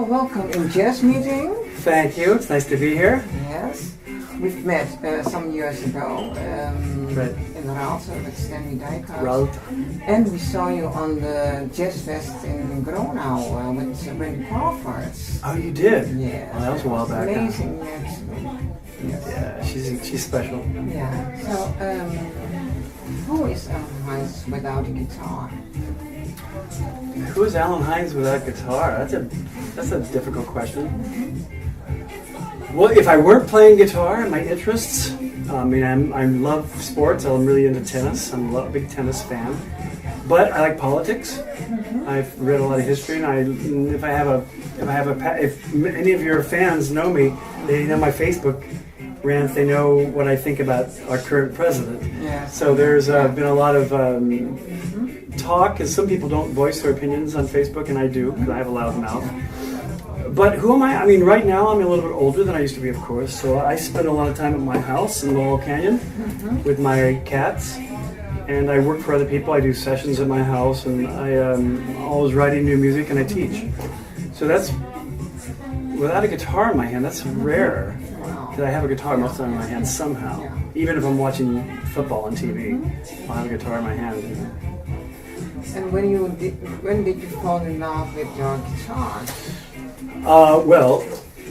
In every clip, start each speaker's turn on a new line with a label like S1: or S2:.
S1: Well, welcome in Jazz Meeting.
S2: Thank you. It's nice to be here.
S1: Yes. We've met some years ago
S2: Right.
S1: in Raalte with Stanley Dijkhuis.
S2: Raalte.
S1: And we saw you on the Jazz Fest in Gronau with Randy Crawford.
S2: Oh, you did?
S1: Yeah.
S2: Well, that was a while back.
S1: Amazing. Yes.
S2: Yeah, she's special.
S1: Yeah. So, who is Hinds without a guitar?
S2: Who is Alan Hinds without guitar? That's a difficult question. Well, if I weren't playing guitar and my interests, I love sports. I'm really into tennis. I'm a big tennis fan. But I like politics. I've read a lot of history, and if any of your fans know me, they know my Facebook rants. They know what I think about our current president.
S1: Yeah.
S2: So there's been a lot of talk, because some people don't voice their opinions on Facebook, and I do, because I have a loud mouth. But who am I? I mean, right now I'm a little bit older than I used to be, of course, so I spend a lot of time at my house in Laurel Canyon with my cats, and I work for other people. I do sessions at my house, and I'm always writing new music, and I teach. So that's, without a guitar in my hand, that's rare, because I have a guitar most of the time in my hand somehow. Even if I'm watching football on TV, I'll have a guitar in my hand.
S1: And when did you fall in love with your guitar?
S2: Well,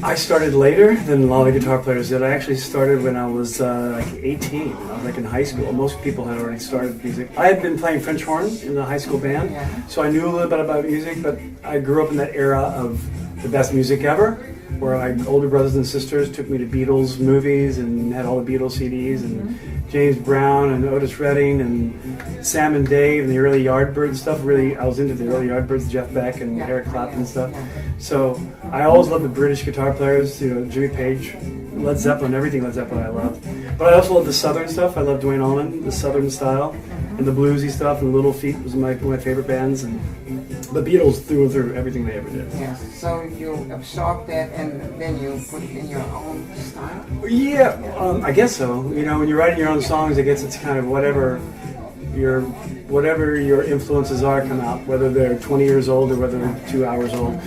S2: I started later than a lot of guitar players did. I actually started when I was like 18. I was like in high school. Most people had already started music. I had been playing French horn in the high school band, so I knew a little bit about music, but I grew up in that era of the best music ever, where my older brothers and sisters took me to Beatles movies and had all the Beatles CDs, and James Brown and Otis Redding and Sam and Dave and the early Yardbirds stuff. Really, I was into the early Yardbirds, Jeff Beck and Eric Clapton and stuff. So I always loved the British guitar players, Jimmy Page, Led Zeppelin, everything Led Zeppelin I loved. But I also love the Southern stuff. I love Duane Allman, the Southern style, and the bluesy stuff, and Little Feat was one of my favorite bands, and the Beatles through and through, everything they ever did.
S1: Yes, so you absorbed that and then you put it in your own style?
S2: Yeah, I guess so. When you're writing your own songs, I guess it's kind of whatever your influences are come out, whether they're 20 years old or whether they're 2 hours old.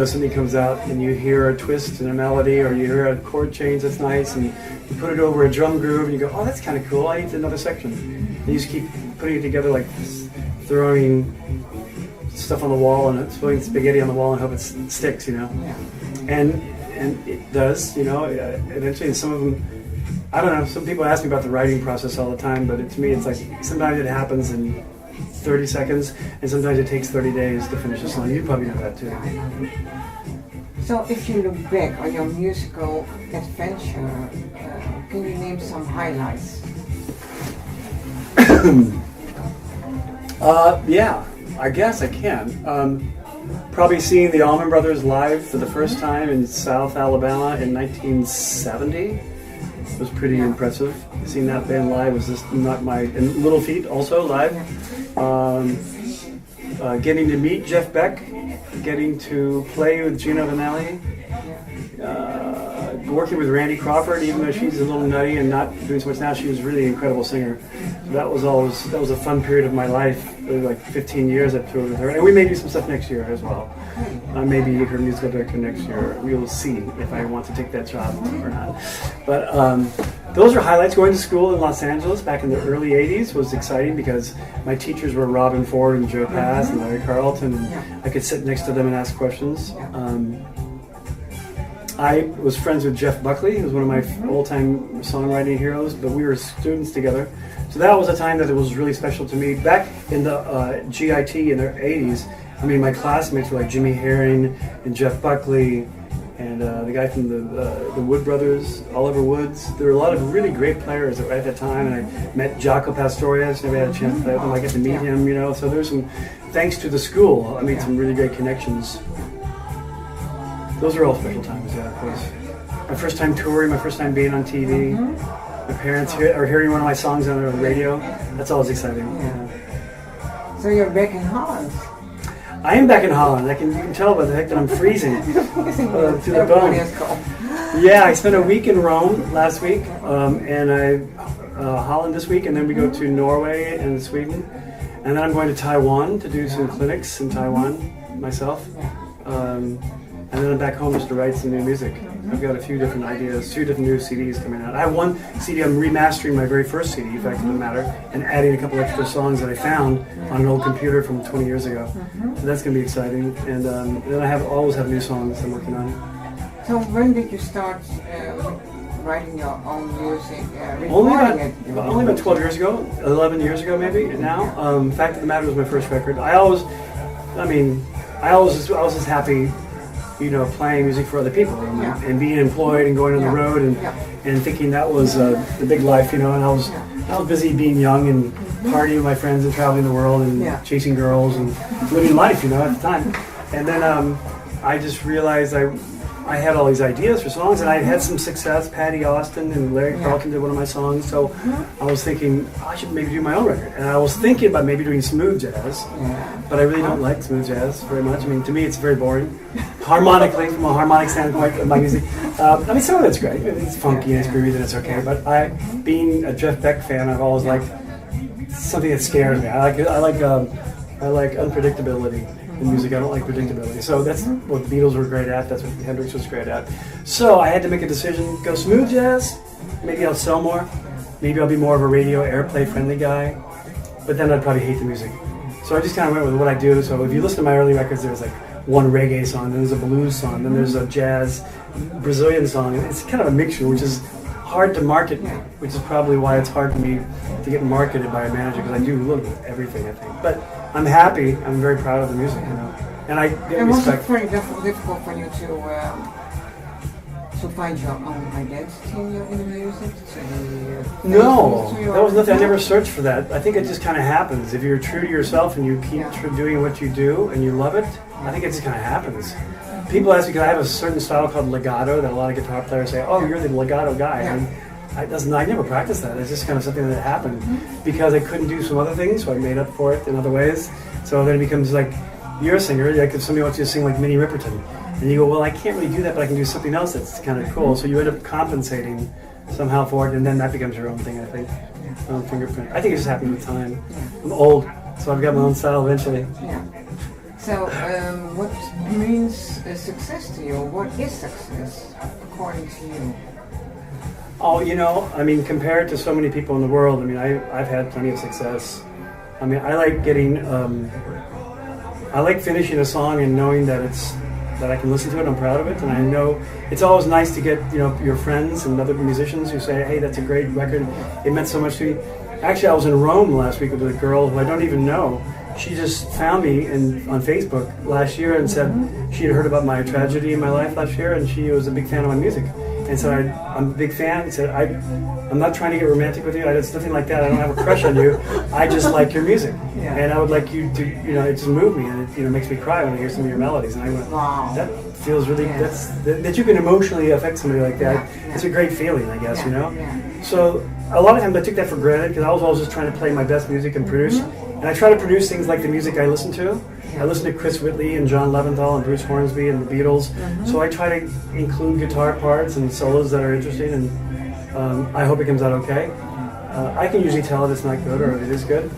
S2: Something comes out and you hear a twist in a melody, or you hear a chord change that's nice, and you put it over a drum groove and you go, oh, that's kind of cool, I need another section. And you just keep putting it together, like throwing stuff on the wall and throwing spaghetti on the wall and hope it sticks, And it does, eventually. And some of them, I don't know, some people ask me about the writing process all the time, but to me it's like sometimes it happens in 30 seconds and sometimes it takes 30 days to finish a song. You probably know that too.
S1: So if you look back on your musical adventure, can you name some highlights?
S2: Yeah, I guess I can. Probably seeing the Allman Brothers live for the first time in South Alabama in 1970 was pretty impressive. Seeing that band live was just not my... And Little Feat also live. Getting to meet Jeff Beck, getting to play with Gina Vanelli, working with Randy Crawford, even though she's a little nutty and not doing so much now, she was really an incredible singer. So that was a fun period of my life. Like 15 years I toured with her, and we may do some stuff next year as well. I may be her musical director next year. We will see if I want to take that job or not. But those are highlights. Going to school in Los Angeles back in the early 80s was exciting because my teachers were Robin Ford and Joe Pass and Larry Carlton, and I could sit next to them and ask questions. I was friends with Jeff Buckley, who was one of my old-time songwriting heroes, but we were students together. So that was a time that it was really special to me. Back in the GIT in the 80s, my classmates were like Jimmy Herring and Jeff Buckley and the guy from the Wood Brothers, Oliver Woods. There were a lot of really great players at that time, and I met Jaco Pastorius. Never had a chance to play with him. I got to meet him, So there's some, thanks to the school, I made some really great connections. Those are all special times, of course. My first time touring, my first time being on TV. My parents are hearing one of my songs on the radio. That's always exciting.
S1: So you're back in Holland?
S2: I am back in Holland. You can tell by the fact that I'm freezing to the bone. Yeah, I spent a week in Rome last week, and Holland this week, and then we go to Norway and Sweden. And then I'm going to Taiwan to do some clinics in Taiwan myself. and then I'm back home just to write some new music. I've got a few different ideas, 2 different new CDs coming out. I have one CD, I'm remastering my very first CD, Fact of the Matter, and adding a couple extra songs that I found on an old computer from 20 years ago. So that's going to be exciting. And then I always have new songs I'm working on.
S1: So when did you start writing your own music,
S2: Only about 12 years ago, 11 years ago maybe now. Fact of the Matter was my first record. I was just happy, playing music for other people and being employed and going on the road and thinking that was the big life, and I was busy being young and partying with my friends and traveling the world and chasing girls and living life, at the time. And then I just realized I had all these ideas for songs, and I had some success. Patty Austin and Larry Carlton did one of my songs, so I was thinking I should maybe do my own record. And I was thinking about maybe doing smooth jazz, but I really don't like smooth jazz very much. I mean, to me, it's very boring. Harmonically, from a harmonic standpoint of my music, some of it's great. It's funky and it's groovy, and it's okay. But being a Jeff Beck fan, I've always liked something that scares me. I like unpredictability in music. I don't like predictability. So that's what the Beatles were great at. That's what Hendrix was great at. So I had to make a decision. Go smooth jazz. Maybe I'll sell more. Maybe I'll be more of a radio airplay friendly guy. But then I'd probably hate the music. So I just kind of went with what I do. So if you listen to my early records, there's like one reggae song, then there's a blues song, then there's a jazz Brazilian song. And it's kind of a mixture, which is hard to market, which is probably why it's hard for me to get marketed by a manager, because I do a little bit of everything, I think. But I'm happy. I'm very proud of the music, and I get respect.
S1: Was it very difficult for you to find your own identity in the music?
S2: No, that was nothing. I never searched for that. I think it just kind of happens. If you're true to yourself and you keep doing what you do and you love it, I think it just kind of happens. People ask me, because I have a certain style called legato that a lot of guitar players say, "Oh, you're the legato guy." And I never practiced that. It's just kind of something that happened because I couldn't do some other things, so I made up for it in other ways. So then it becomes like, you're a singer, like if somebody wants you to sing like Minnie Riperton, and you go, well, I can't really do that, but I can do something else that's kind of cool. So you end up compensating somehow for it, and then that becomes your own thing, I think. Your own fingerprint. I think it just happened with time. I'm old, so I've got my own style eventually.
S1: Yeah. So what means success to you? What is success according to you?
S2: Oh, compared to so many people in the world, I've had plenty of success. I like getting, I like finishing a song and knowing that I can listen to it, I'm proud of it, and I know it's always nice to get, your friends and other musicians who say, hey, that's a great record, it meant so much to me. Actually, I was in Rome last week with a girl who I don't even know. She just found me on Facebook last year and said she had heard about my tragedy in my life last year, and she was a big fan of my music. And so I'm a big fan. He said, I'm not trying to get romantic with you. It's nothing like that. I don't have a crush on you. I just like your music. And I would like you to, it just moved me, and it makes me cry when I hear some of your melodies. And I went, wow, that feels really, that you can emotionally affect somebody like that. It's a great feeling, I guess, So a lot of times I took that for granted, because I was always just trying to play my best music and produce. And I try to produce things like the music I listen to. I listen to Chris Whitley and John Leventhal and Bruce Hornsby and the Beatles. So I try to include guitar parts and solos that are interesting, and I hope it comes out okay. I can usually tell if it's not good or if it is good.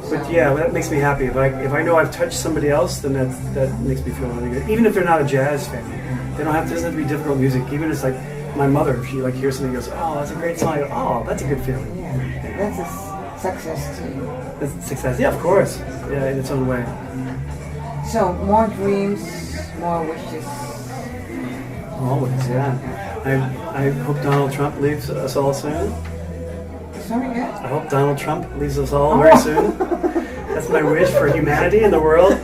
S2: But yeah, that makes me happy. If I know I've touched somebody else, then that makes me feel really good. Even if they're not a jazz fan, it doesn't have to be difficult music. Even if it's like my mother, if she hears something and goes, oh, that's a great song, I go, oh, that's a good feeling.
S1: Yeah, that's a success too.
S2: That's success, yeah, of course. Yeah, in its own way.
S1: So, more dreams, more wishes.
S2: Always, yeah. I hope Donald Trump leaves us all soon.
S1: Sorry, yeah?
S2: I hope Donald Trump leaves us all very soon. That's my wish for humanity and the world.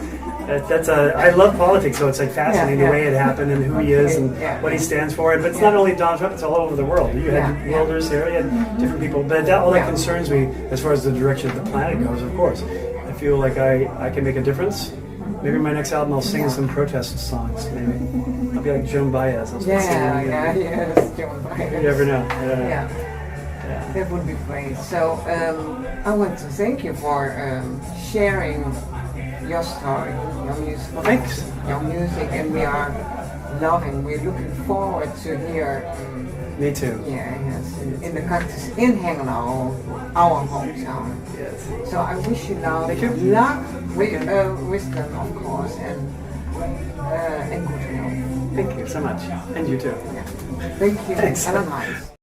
S2: I love politics, so it's like fascinating the way it happened and who he is and what he stands for. But it's not only Donald Trump; it's all over the world. You had worlders here, you had different people. But all that concerns me as far as the direction of the planet goes. Of course, I feel like I can make a difference. Maybe in my next album I'll sing some protest songs. Maybe I'll be like Joan Baez. I'll
S1: yes, Joan Baez.
S2: You never know.
S1: Yeah. That would be great. So I want to thank you for sharing your story, your music.
S2: Thanks.
S1: Your music, and we're looking forward to hear.
S2: Me too.
S1: Yeah, yes. In the country, in Hengelo, our hometown.
S2: Yes.
S1: So I wish you now
S2: Thank you.
S1: luck wisdom, of course, and good health.
S2: Thank you so much. And you too.
S1: Yeah. Thank you.
S2: Thanks.
S1: Have a nice.